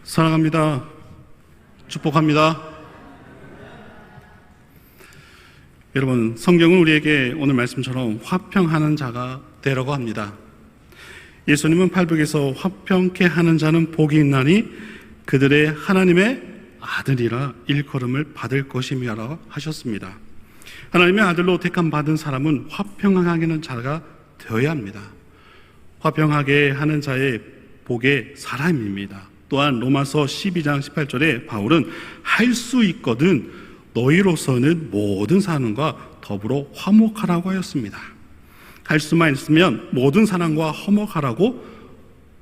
사랑합니다. 축복합니다. 여러분, 성경은 우리에게 오늘 말씀처럼 화평하는 자가 되라고 합니다. 예수님은 팔복에서 화평케 하는 자는 복이 있나니 그들의 하나님의 아들이라 일컬음을 받을 것이며라고 하셨습니다. 하나님의 아들로 택함 받은 사람은 화평하게 하는 자가 되어야 합니다. 화평하게 하는 자의 복의 사람입니다. 또한 로마서 12장 18절에 바울은 할 수 있거든 너희로서는 모든 사람과 더불어 화목하라고 하였습니다. 할 수만 있으면 모든 사람과 화목하라고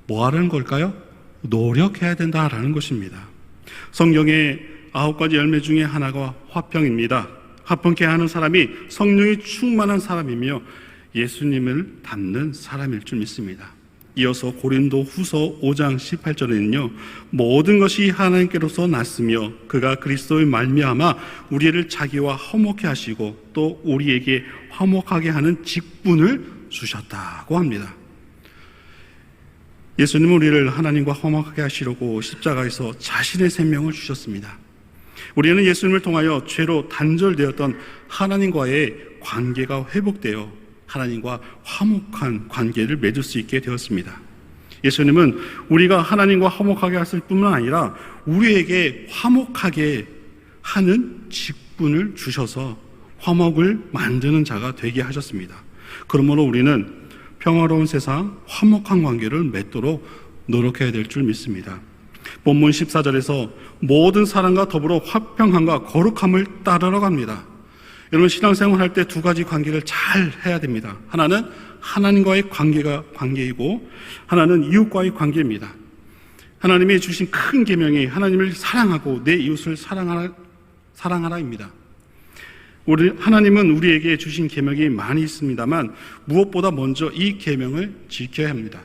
뭐 하라는 걸까요? 노력해야 된다라는 것입니다. 성경의 9가지 열매 중에 하나가 화평입니다. 화평케 하는 사람이 성령이 충만한 사람이며 예수님을 닮는 사람일 줄 믿습니다. 이어서 고린도 후서 5장 18절에는요, 모든 것이 하나님께로서 났으며 그가 그리스도의 말미암아 우리를 자기와 화목케 하시고 또 우리에게 화목하게 하는 직분을 주셨다고 합니다. 예수님은 우리를 하나님과 화목하게 하시려고 십자가에서 자신의 생명을 주셨습니다. 우리는 예수님을 통하여 죄로 단절되었던 하나님과의 관계가 회복되어 하나님과 화목한 관계를 맺을 수 있게 되었습니다. 예수님은 우리가 하나님과 화목하게 하실 뿐만 아니라 우리에게 화목하게 하는 직분을 주셔서 화목을 만드는 자가 되게 하셨습니다. 그러므로 우리는 평화로운 세상, 화목한 관계를 맺도록 노력해야 될 줄 믿습니다. 본문 14절에서 모든 사람과 더불어 화평함과 거룩함을 따르라고 합니다. 여러분, 신앙생활 할 때 두 가지 관계를 잘 해야 됩니다. 하나는 하나님과의 관계이고 하나는 이웃과의 관계입니다. 하나님이 주신 큰 계명이 하나님을 사랑하고 내 이웃을 사랑하라입니다. 하나님은 우리에게 주신 계명이 많이 있습니다만 무엇보다 먼저 이 계명을 지켜야 합니다.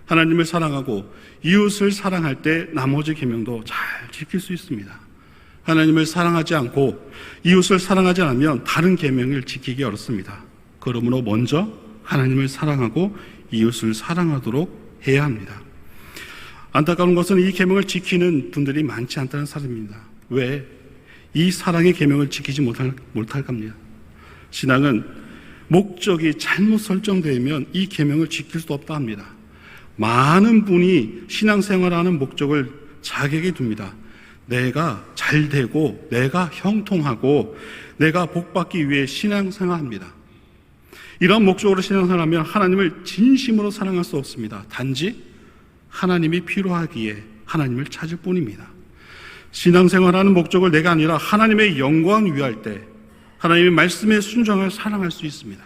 하나님을 사랑하고 이웃을 사랑할 때 나머지 계명도 잘 지킬 수 있습니다. 하나님을 사랑하지 않고 이웃을 사랑하지 않으면 다른 계명을 지키기 어렵습니다. 그러므로 먼저 하나님을 사랑하고 이웃을 사랑하도록 해야 합니다. 안타까운 것은 이 계명을 지키는 분들이 많지 않다는 사실입니다. 왜? 이 사랑의 계명을 지키지 못할 겁니다. 신앙은 목적이 잘못 설정되면 이 계명을 지킬 수 없다 합니다. 많은 분이 신앙생활하는 목적을 자객에 둡니다. 내가 잘 되고 내가 형통하고 내가 복받기 위해 신앙생활합니다. 이런 목적으로 신앙생활하면 하나님을 진심으로 사랑할 수 없습니다. 단지 하나님이 필요하기에 하나님을 찾을 뿐입니다. 신앙생활하는 목적을 내가 아니라 하나님의 영광을 위할 때 하나님의 말씀에 순종을 사랑할 수 있습니다.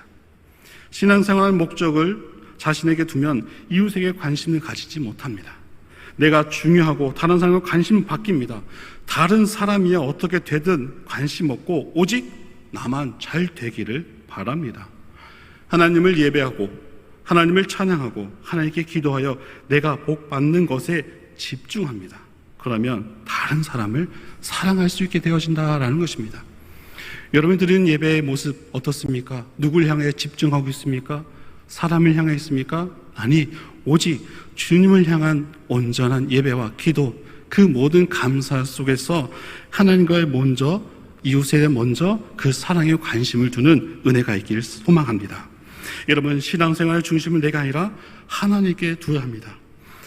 신앙생활의 목적을 자신에게 두면 이웃에게 관심을 가지지 못합니다. 내가 중요하고 다른 사람과 관심은 바뀝니다. 다른 사람이야 어떻게 되든 관심 없고 오직 나만 잘 되기를 바랍니다. 하나님을 예배하고 하나님을 찬양하고 하나님께 기도하여 내가 복 받는 것에 집중합니다. 그러면 다른 사람을 사랑할 수 있게 되어진다라는 것입니다. 여러분 드리는 예배의 모습 어떻습니까? 누굴 향해 집중하고 있습니까? 사람을 향해 있습니까? 아니, 오직 주님을 향한 온전한 예배와 기도, 그 모든 감사 속에서 하나님과의 먼저, 이웃에 먼저 그 사랑에 관심을 두는 은혜가 있기를 소망합니다. 여러분, 신앙생활의 중심은 내가 아니라 하나님께 두어야 합니다.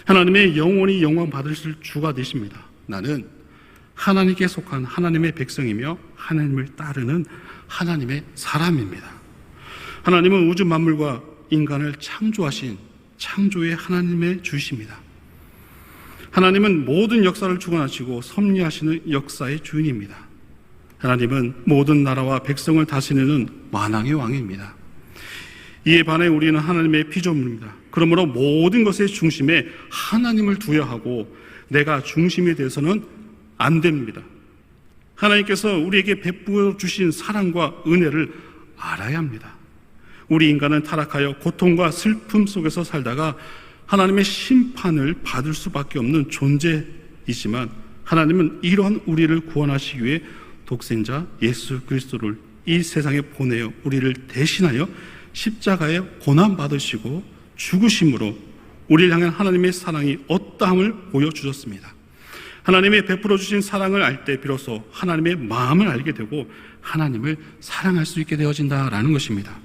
하나님의 영원히 영광 받으실 주가 되십니다. 나는 하나님께 속한 하나님의 백성이며 하나님을 따르는 하나님의 사람입니다. 하나님은 우주 만물과 인간을 창조하신 창조의 하나님의 주이십니다. 하나님은 모든 역사를 주관하시고 섭리하시는 역사의 주인입니다. 하나님은 모든 나라와 백성을 다스리는 만왕의 왕입니다. 이에 반해 우리는 하나님의 피조물입니다. 그러므로 모든 것의 중심에 하나님을 두어야 하고 내가 중심이 되어서는 안 됩니다. 하나님께서 우리에게 베풀어 주신 사랑과 은혜를 알아야 합니다. 우리 인간은 타락하여 고통과 슬픔 속에서 살다가 하나님의 심판을 받을 수밖에 없는 존재이지만 하나님은 이러한 우리를 구원하시기 위해 독생자 예수 그리스도를 이 세상에 보내어 우리를 대신하여 십자가에 고난받으시고 죽으심으로 우리를 향한 하나님의 사랑이 어떠함을 보여주셨습니다. 하나님이 베풀어 주신 사랑을 알 때 비로소 하나님의 마음을 알게 되고 하나님을 사랑할 수 있게 되어진다라는 것입니다.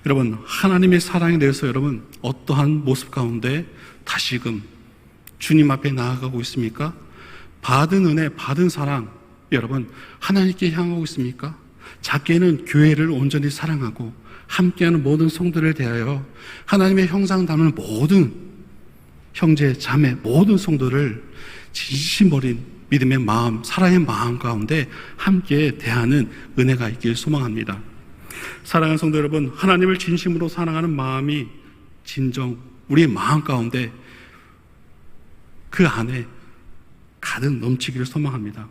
여러분, 하나님의 사랑에 대해서 여러분 어떠한 모습 가운데 다시금 주님 앞에 나아가고 있습니까? 받은 은혜, 받은 사랑, 여러분 하나님께 향하고 있습니까? 작게는 교회를 온전히 사랑하고 함께하는 모든 성도를 대하여 하나님의 형상 담은 모든 형제, 자매, 모든 성도를 진심 어린 믿음의 마음, 사랑의 마음 가운데 함께 대하는 은혜가 있길 소망합니다. 사랑하는 성도 여러분, 하나님을 진심으로 사랑하는 마음이 진정 우리의 마음 가운데 그 안에 가득 넘치기를 소망합니다.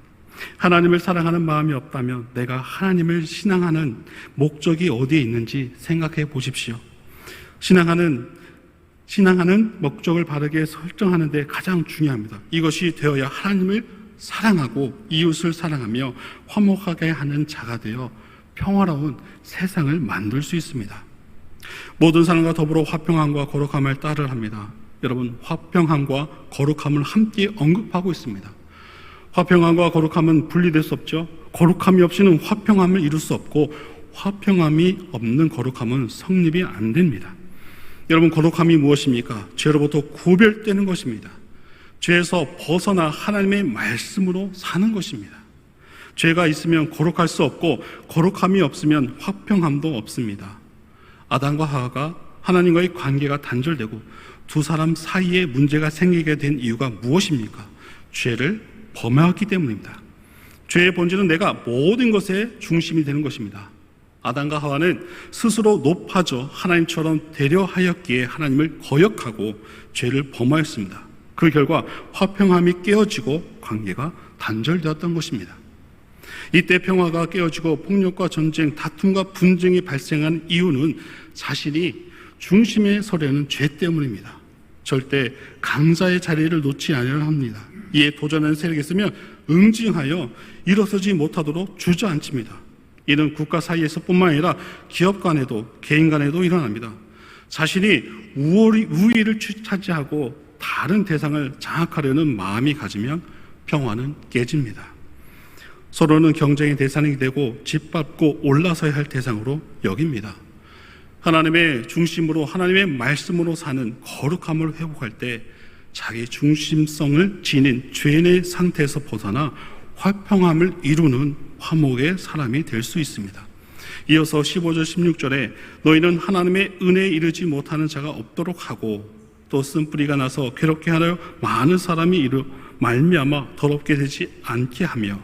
하나님을 사랑하는 마음이 없다면 내가 하나님을 신앙하는 목적이 어디에 있는지 생각해 보십시오. 신앙하는 목적을 바르게 설정하는 데 가장 중요합니다. 이것이 되어야 하나님을 사랑하고 이웃을 사랑하며 화목하게 하는 자가 되어 평화로운 세상을 만들 수 있습니다. 모든 사람과 더불어 화평함과 거룩함을 따르라 합니다. 여러분, 화평함과 거룩함을 함께 언급하고 있습니다. 화평함과 거룩함은 분리될 수 없죠. 거룩함이 없이는 화평함을 이룰 수 없고 화평함이 없는 거룩함은 성립이 안 됩니다. 여러분, 거룩함이 무엇입니까? 죄로부터 구별되는 것입니다. 죄에서 벗어나 하나님의 말씀으로 사는 것입니다. 죄가 있으면 거룩할 수 없고 거룩함이 없으면 화평함도 없습니다. 아담과 하와가 하나님과의 관계가 단절되고 두 사람 사이에 문제가 생기게 된 이유가 무엇입니까? 죄를 범하였기 때문입니다. 죄의 본질은 내가 모든 것의 중심이 되는 것입니다. 아담과 하와는 스스로 높아져 하나님처럼 되려하였기에 하나님을 거역하고 죄를 범하였습니다. 그 결과 화평함이 깨어지고 관계가 단절되었던 것입니다. 이때 평화가 깨어지고 폭력과 전쟁, 다툼과 분쟁이 발생한 이유는 자신이 중심에 서려는 죄 때문입니다. 절대 강자의 자리를 놓지 않으려 합니다. 이에 도전하는 세력이 있으면 응징하여 일어서지 못하도록 주저앉힙니다. 이는 국가 사이에서뿐만 아니라 기업 간에도 개인 간에도 일어납니다. 자신이 우위를 차지하고 다른 대상을 장악하려는 마음이 가지면 평화는 깨집니다. 서로는 경쟁의 대상이 되고 짓밟고 올라서야 할 대상으로 여깁니다. 하나님의 중심으로 하나님의 말씀으로 사는 거룩함을 회복할 때 자기 중심성을 지닌 죄인의 상태에서 벗어나 화평함을 이루는 화목의 사람이 될 수 있습니다. 이어서 15절 16절에 너희는 하나님의 은혜에 이르지 못하는 자가 없도록 하고 또 쓴뿌리가 나서 괴롭게 하려 많은 사람이 말미암아 더럽게 되지 않게 하며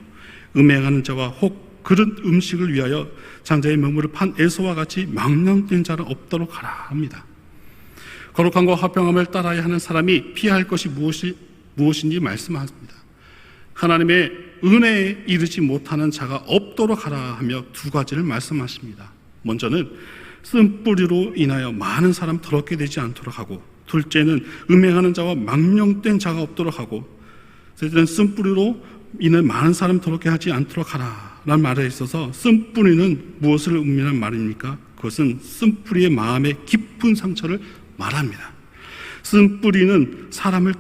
음행하는 자와 혹 그릇 음식을 위하여 장자의 명물을 판 에서와 같이 망령된 자는 없도록 하라 합니다. 거룩함과 화평함을 따라야 하는 사람이 피해야 할 것이 무엇인지 말씀하십니다. 하나님의 은혜에 이르지 못하는 자가 없도록 하라 하며 두 가지를 말씀하십니다. 먼저는 쓴뿌리로 인하여 많은 사람 더럽게 되지 않도록 하고, 둘째는 음행하는 자와 망령된 자가 없도록 하고, 셋째는 쓴뿌리로 인해 많은 사람 더럽게 하지 않도록 하라 라는 말에 있어서 쓴뿌리는 무엇을 의미하는 말입니까? 그것은 쓴뿌리의 마음의 깊은 상처를 말합니다. 쓴뿌리는 사람을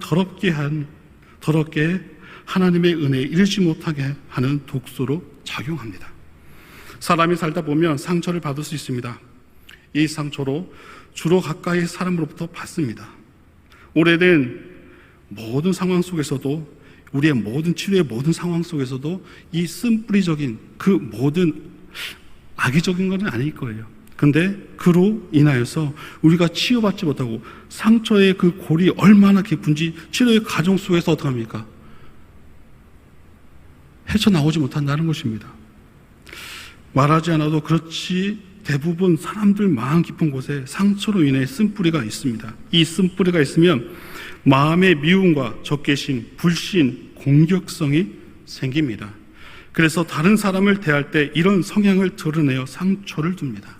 더럽게 하나님의 은혜에 이르지 못하게 하는 독소로 작용합니다. 사람이 살다 보면 상처를 받을 수 있습니다. 이 상처로 주로 가까이 사람으로부터 받습니다. 오래된 모든 상황 속에서도, 우리의 모든 치료의 모든 상황 속에서도 이 쓴뿌리적인 그 모든 악의적인 건 아닐 거예요. 근데 그로 인하여서 우리가 치유받지 못하고 상처의 그 골이 얼마나 깊은지 치료의 과정 속에서 어떻게 합니까? 헤쳐나오지 못한다는 것입니다. 말하지 않아도 그렇지 대부분 사람들 마음 깊은 곳에 상처로 인해 쓴뿌리가 있습니다. 이 쓴뿌리가 있으면 마음의 미움과 적개심, 불신, 공격성이 생깁니다. 그래서 다른 사람을 대할 때 이런 성향을 드러내어 상처를 줍니다.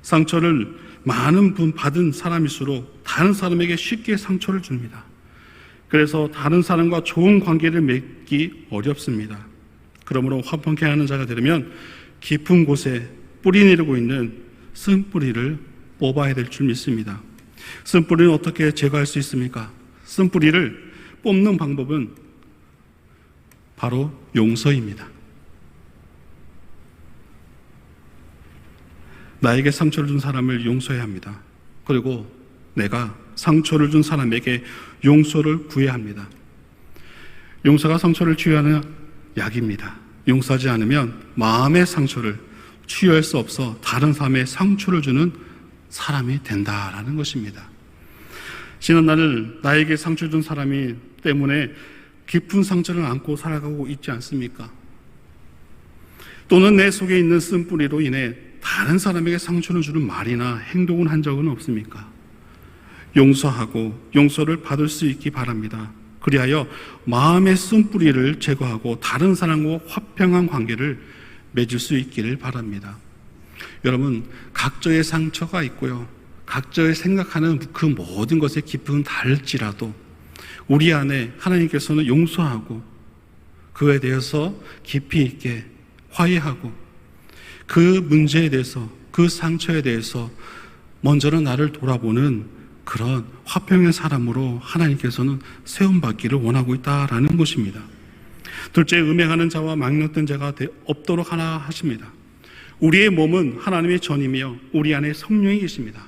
상처를 많은 분 받은 사람일수록 다른 사람에게 쉽게 상처를 줍니다. 그래서 다른 사람과 좋은 관계를 맺기 어렵습니다. 그러므로 화평케 하는 자가 되려면 깊은 곳에 뿌리 내리고 있는 쓴뿌리를 뽑아야 될 줄 믿습니다. 쓴뿌리는 어떻게 제거할 수 있습니까? 쓴뿌리를 뽑는 방법은 바로 용서입니다. 나에게 상처를 준 사람을 용서해야 합니다. 그리고 내가 상처를 준 사람에게 용서를 구해야 합니다. 용서가 상처를 치유하는 약입니다. 용서하지 않으면 마음의 상처를 치유할 수 없어 다른 사람의 상처를 주는 사람이 된다라는 것입니다. 지난날 나에게 상처 준 사람이 때문에 깊은 상처를 안고 살아가고 있지 않습니까? 또는 내 속에 있는 쓴뿌리로 인해 다른 사람에게 상처를 주는 말이나 행동을 한 적은 없습니까? 용서하고 용서를 받을 수 있기 바랍니다. 그리하여 마음의 쓴뿌리를 제거하고 다른 사람과 화평한 관계를 맺을 수 있기를 바랍니다. 여러분, 각자의 상처가 있고요, 각자의 생각하는 그 모든 것의 깊이는 다를지라도 우리 안에 하나님께서는 용서하고 그에 대해서 깊이 있게 화해하고 그 문제에 대해서, 그 상처에 대해서 먼저는 나를 돌아보는 그런 화평의 사람으로 하나님께서는 세움받기를 원하고 있다라는 것입니다. 둘째, 음행하는 자와 망령된 자가 없도록 하나 하십니다. 우리의 몸은 하나님의 전이며 우리 안에 성령이 계십니다.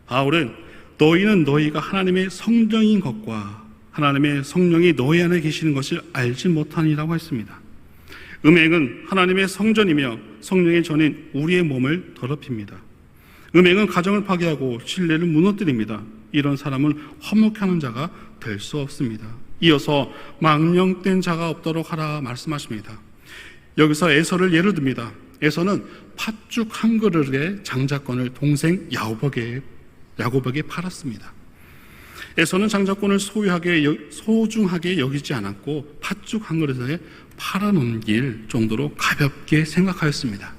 바울은 너희는 너희가 하나님의 성전인 것과 하나님의 성령이 너희 안에 계시는 것을 알지 못하니라고 했습니다. 음행은 하나님의 성전이며 성령의 전인 우리의 몸을 더럽힙니다. 음행은 가정을 파괴하고 신뢰를 무너뜨립니다. 이런 사람은 화목해 하는 자가 될 수 없습니다. 이어서 망령된 자가 없도록 하라 말씀하십니다. 여기서 에서를 예를 듭니다. 에서는 팥죽 한 그릇의 장자권을 동생 야곱에게 팔았습니다. 에서는 장자권을 소중하게 여기지 않았고 팥죽 한 그릇에 팔아넘길 정도로 가볍게 생각하였습니다.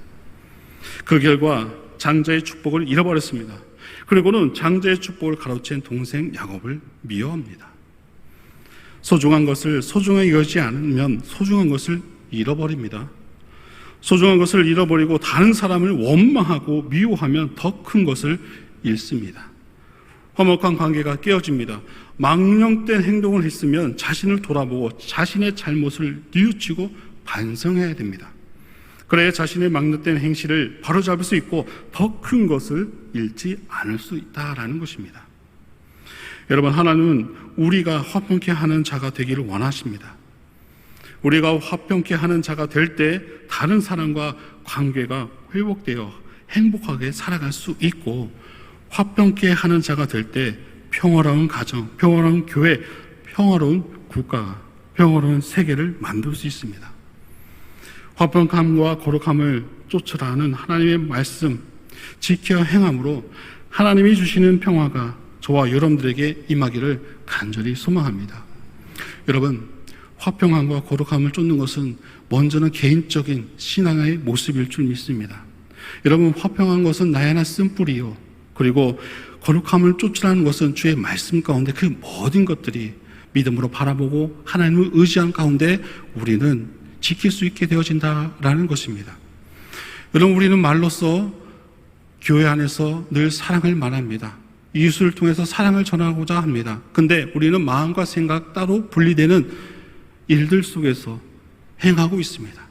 그 결과 장자의 축복을 잃어버렸습니다. 그리고는 장자의 축복을 가로챈 동생 야곱을 미워합니다. 소중한 것을 소중하게 여기지 않으면 소중한 것을 잃어버립니다. 소중한 것을 잃어버리고 다른 사람을 원망하고 미워하면 더 큰 것을 잃습니다. 화목한 관계가 깨어집니다. 망령된 행동을 했으면 자신을 돌아보고 자신의 잘못을 뉘우치고 반성해야 됩니다. 그래야 자신의 망령된 행실을 바로잡을 수 있고 더 큰 것을 잃지 않을 수 있다라는 것입니다. 여러분, 하나님은 우리가 화평케 하는 자가 되기를 원하십니다. 우리가 화평케 하는 자가 될 때 다른 사람과 관계가 회복되어 행복하게 살아갈 수 있고, 화평케 하는 자가 될 때 평화로운 가정, 평화로운 교회, 평화로운 국가, 평화로운 세계를 만들 수 있습니다. 화평함과 거룩함을 쫓으라는 하나님의 말씀 지켜 행함으로 하나님이 주시는 평화가 저와 여러분들에게 임하기를 간절히 소망합니다. 여러분, 화평함과 거룩함을 쫓는 것은 먼저는 개인적인 신앙의 모습일 줄 믿습니다. 여러분, 화평한 것은 나의 하나 쓴뿌리요, 그리고 거룩함을 쫓으라는 것은 주의 말씀 가운데 그 모든 것들이 믿음으로 바라보고 하나님을 의지한 가운데 우리는 지킬 수 있게 되어진다라는 것입니다. 여러분, 우리는 말로써 교회 안에서 늘 사랑을 말합니다. 이웃을 통해서 사랑을 전하고자 합니다. 근데 우리는 마음과 생각 따로 분리되는 일들 속에서 행하고 있습니다.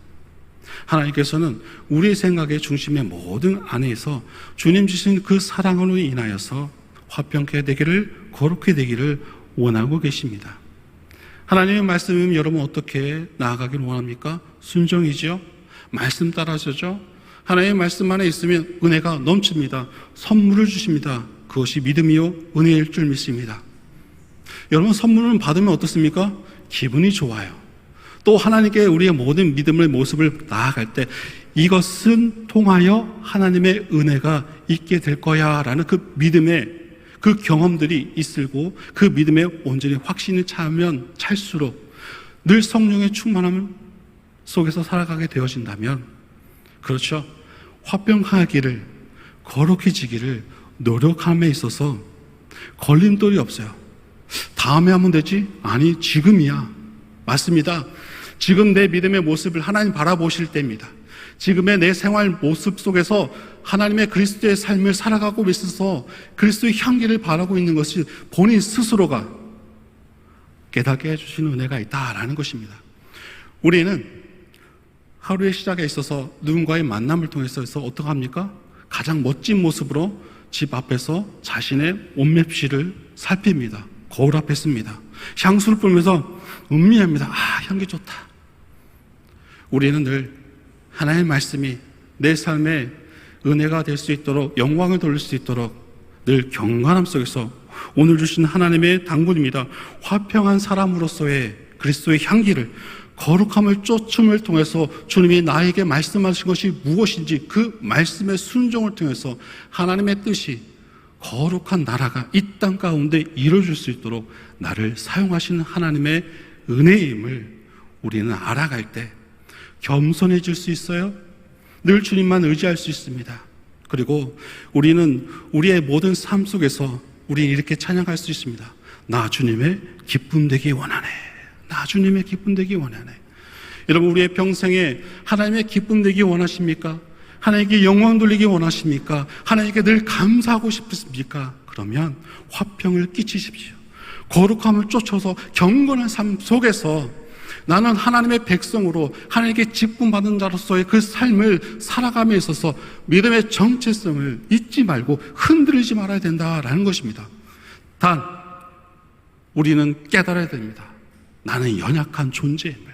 하나님께서는 우리의 생각의 중심의 모든 안에서 주님 주신 그 사랑으로 인하여서 화평케 되기를, 거룩해 되기를 원하고 계십니다. 하나님의 말씀은 여러분 어떻게 나아가기를 원합니까? 순종이죠. 말씀 따라서죠. 하나님의 말씀 안에 있으면 은혜가 넘칩니다. 선물을 주십니다. 그것이 믿음이요 은혜일 줄 믿습니다. 여러분, 선물을 받으면 어떻습니까? 기분이 좋아요. 또 하나님께 우리의 모든 믿음의 모습을 나아갈 때 이것은 통하여 하나님의 은혜가 있게 될 거야 라는 그 믿음의 그 경험들이 있을고 그 믿음에 온전히 확신이 차면 찰수록 늘 성령의 충만함 속에서 살아가게 되어진다면, 그렇죠, 화평하기를, 거룩해지기를 노력함에 있어서 걸림돌이 없어요. 다음에 하면 되지? 아니, 지금이야. 맞습니다. 지금 내 믿음의 모습을 하나님 바라보실 때입니다. 지금의 내 생활 모습 속에서 하나님의 그리스도의 삶을 살아가고 있어서 그리스도의 향기를 바라고 있는 것이 본인 스스로가 깨닫게 해주시는 은혜가 있다라는 것입니다. 우리는 하루의 시작에 있어서 누군가의 만남을 통해서 어떻게 합니까? 가장 멋진 모습으로 집 앞에서 자신의 옷맵시를 살핍니다. 거울 앞에 씁니다. 향수를 뿌리면서 음미합니다. 향기 좋다. 우리는 늘 하나님의 말씀이 내 삶에 은혜가 될 수 있도록, 영광을 돌릴 수 있도록 늘 경건함 속에서 오늘 주신 하나님의 당부입니다. 화평한 사람으로서의 그리스도의 향기를, 거룩함을 쫓음을 통해서 주님이 나에게 말씀하신 것이 무엇인지 그 말씀의 순종을 통해서 하나님의 뜻이 거룩한 나라가 이 땅 가운데 이루어질 수 있도록 나를 사용하시는 하나님의 은혜임을 우리는 알아갈 때 겸손해질 수 있어요. 늘 주님만 의지할 수 있습니다. 그리고 우리는 우리의 모든 삶 속에서 우리는 이렇게 찬양할 수 있습니다. 나 주님의 기쁨 되기 원하네. 나 주님의 기쁨 되기 원하네. 여러분, 우리의 평생에 하나님의 기쁨 되기 원하십니까? 하나님께 영광 돌리기 원하십니까? 하나님께 늘 감사하고 싶으십니까? 그러면 화평을 끼치십시오. 거룩함을 쫓아서 경건한 삶 속에서 나는 하나님의 백성으로 하나님께 직분받은 자로서의 그 삶을 살아감에 있어서 믿음의 정체성을 잊지 말고 흔들리지 말아야 된다라는 것입니다. 단 우리는 깨달아야 됩니다. 나는 연약한 존재임을.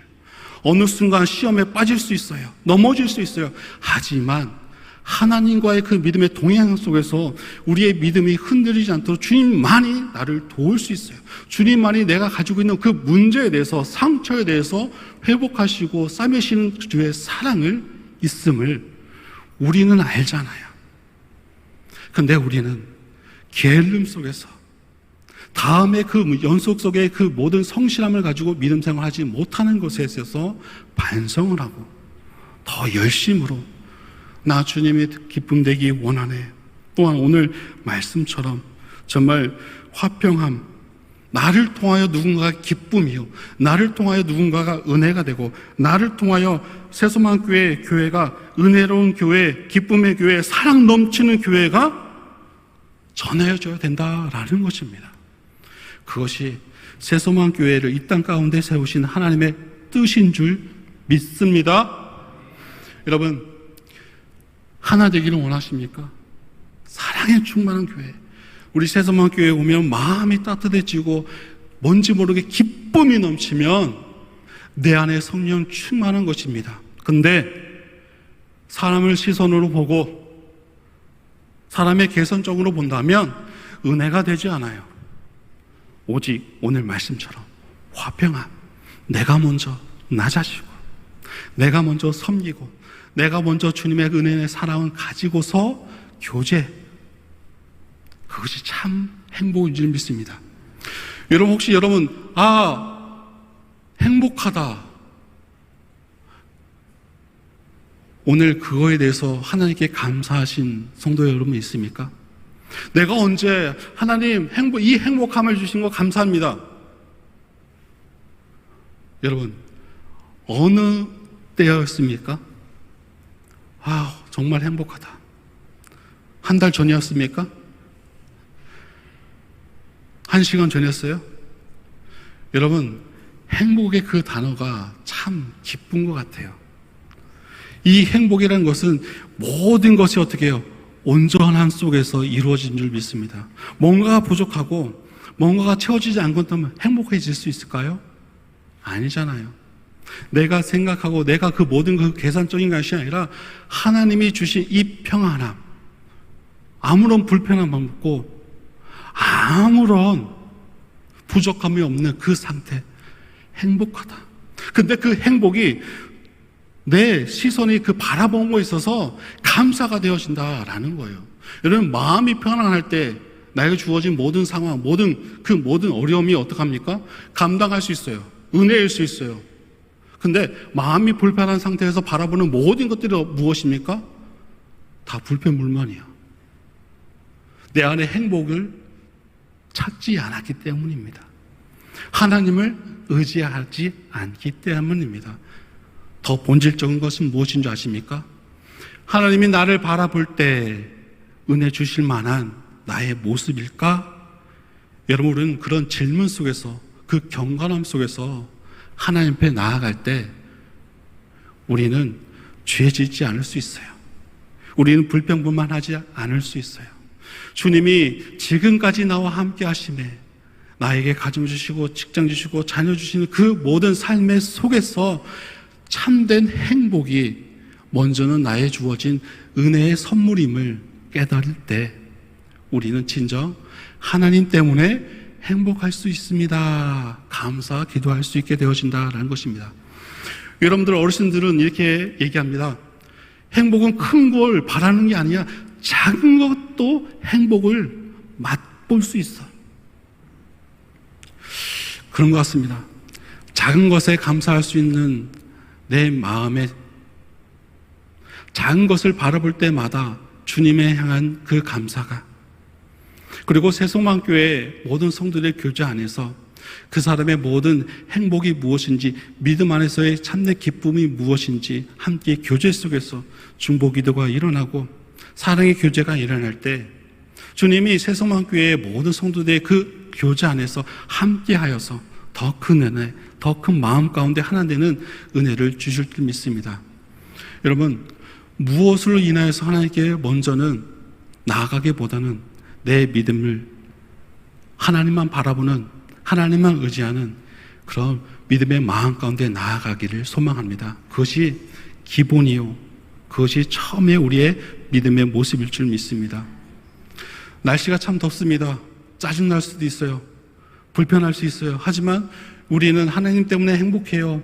어느 순간 시험에 빠질 수 있어요. 넘어질 수 있어요. 하지만 하나님과의 그 믿음의 동행 속에서 우리의 믿음이 흔들리지 않도록 주님만이 나를 도울 수 있어요. 주님만이 내가 가지고 있는 그 문제에 대해서, 상처에 대해서 회복하시고 싸매시는 주의 사랑을 있음을 우리는 알잖아요. 근데 우리는 게을름 속에서 다음에 그 연속 속에 그 모든 성실함을 가지고 믿음 생활하지 못하는 것에 있어서 반성을 하고 더 열심으로 나 주님의 기쁨 되기 원하네. 또한 오늘 말씀처럼 정말 화평함, 나를 통하여 누군가가 기쁨이요, 나를 통하여 누군가가 은혜가 되고, 나를 통하여 새소망교회 교회가 은혜로운 교회, 기쁨의 교회, 사랑 넘치는 교회가 전해져야 된다라는 것입니다. 그것이 새소망교회를 이 땅 가운데 세우신 하나님의 뜻인 줄 믿습니다. 여러분, 하나 되기를 원하십니까? 사랑에 충만한 교회. 우리 새소망교회에 오면 마음이 따뜻해지고 뭔지 모르게 기쁨이 넘치면 내 안에 성령 충만한 것입니다. 근데 사람을 시선으로 보고 사람의 개선적으로 본다면 은혜가 되지 않아요. 오직 오늘 말씀처럼 화평함, 내가 먼저 낮아지고 내가 먼저 섬기고 내가 먼저 주님의 은혜의 사랑을 가지고서 교제, 그것이 참 행복인 줄 믿습니다. 여러분, 혹시 여러분 행복하다, 오늘 그거에 대해서 하나님께 감사하신 성도 여러분 있습니까? 내가 언제 하나님 이 행복함을 주신 거 감사합니다. 여러분, 어느 때였습니까? 정말 행복하다. 한 달 전이었습니까? 1시간 전이었어요? 여러분, 행복의 그 단어가 참 기쁜 것 같아요. 이 행복이라는 것은 모든 것이 어떻게 해요? 온전한 속에서 이루어진 줄 믿습니다. 뭔가가 부족하고 뭔가가 채워지지 않고는 행복해질 수 있을까요? 아니잖아요. 내가 생각하고 내가 그 모든 그 계산적인 것이 아니라 하나님이 주신 이 평안함, 아무런 불편함 없고 아무런 부족함이 없는 그 상태, 행복하다. 근데 그 행복이 내 시선이 그 바라본 거에 있어서 감사가 되어진다라는 거예요. 여러분, 마음이 편안할 때 나에게 주어진 모든 상황, 모든 어려움이 어떡합니까? 감당할 수 있어요. 은혜일 수 있어요. 근데 마음이 불편한 상태에서 바라보는 모든 것들이 무엇입니까? 다 불편불만이야. 내 안에 행복을 찾지 않았기 때문입니다. 하나님을 의지하지 않기 때문입니다. 더 본질적인 것은 무엇인 줄 아십니까? 하나님이 나를 바라볼 때 은혜 주실 만한 나의 모습일까? 여러분은 그런 질문 속에서, 그 경건함 속에서 하나님 앞에 나아갈 때 우리는 죄 짓지 않을 수 있어요. 우리는 불평불만하지 않을 수 있어요. 주님이 지금까지 나와 함께 하심에 나에게 가정 주시고 직장 주시고 자녀 주시는 그 모든 삶의 속에서 참된 행복이 먼저는 나에 주어진 은혜의 선물임을 깨달을 때 우리는 진정 하나님 때문에 행복할 수 있습니다. 감사 기도할 수 있게 되어진다라는 것입니다. 여러분들 어르신들은 이렇게 얘기합니다. 행복은 큰 걸 바라는 게 아니야. 작은 것도 행복을 맛볼 수 있어. 그런 것 같습니다. 작은 것에 감사할 수 있는 내 마음에 작은 것을 바라볼 때마다 주님에 향한 그 감사가, 그리고 새소망교회 모든 성도들의 교제 안에서 그 사람의 모든 행복이 무엇인지, 믿음 안에서의 참된 기쁨이 무엇인지 함께 교제 속에서 중보기도가 일어나고 사랑의 교제가 일어날 때 주님이 새소망교회의 모든 성도들의 그 교제 안에서 함께하여서 더 큰 은혜, 더 큰 마음 가운데 하나 되는 은혜를 주실 줄 믿습니다. 여러분, 무엇으로 인하여서 하나님께 먼저는 나아가기보다는 내 믿음을 하나님만 바라보는, 하나님만 의지하는 그런 믿음의 마음 가운데 나아가기를 소망합니다. 그것이 기본이요, 그것이 처음에 우리의 믿음의 모습일 줄 믿습니다. 날씨가 참 덥습니다. 짜증날 수도 있어요. 불편할 수 있어요. 하지만 우리는 하나님 때문에 행복해요.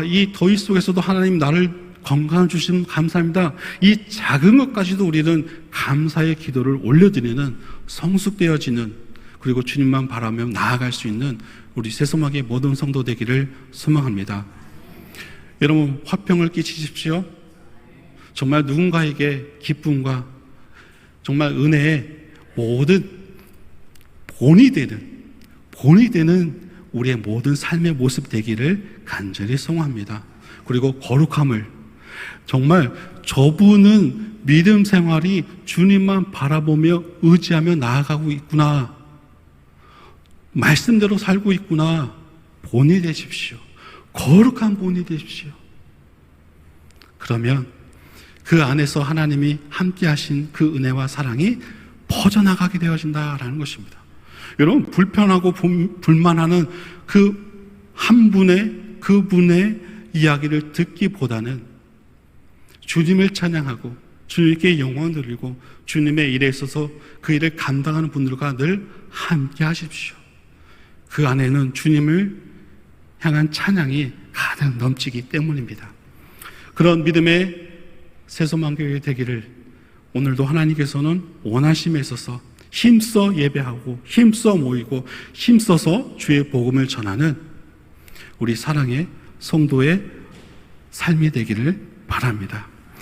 이 더위 속에서도 하나님 나를 건강을 주시면 감사합니다. 이 작은 것까지도 우리는 감사의 기도를 올려드리는, 성숙되어지는, 그리고 주님만 바라며 나아갈 수 있는 우리 새소망의 모든 성도 되기를 소망합니다. 여러분, 화평을 끼치십시오. 정말 누군가에게 기쁨과 정말 은혜의 모든 본이 되는 우리의 모든 삶의 모습 되기를 간절히 소원합니다. 그리고 거룩함을, 정말 저분은 믿음 생활이 주님만 바라보며 의지하며 나아가고 있구나, 말씀대로 살고 있구나, 본이 되십시오. 거룩한 본이 되십시오. 그러면 그 안에서 하나님이 함께 하신 그 은혜와 사랑이 퍼져나가게 되어진다라는 것입니다. 여러분, 불편하고 불만하는 그 한 분의, 그분의 이야기를 듣기보다는 주님을 찬양하고 주님께 영광 드리고 주님의 일에 있어서 그 일을 감당하는 분들과 늘 함께 하십시오. 그 안에는 주님을 향한 찬양이 가득 넘치기 때문입니다. 그런 믿음의 새소망교회 되기를 오늘도 하나님께서는 원하심에 있어서 힘써 예배하고 힘써 모이고 힘써서 주의 복음을 전하는 우리 사랑의 성도의 삶이 되기를 바랍니다.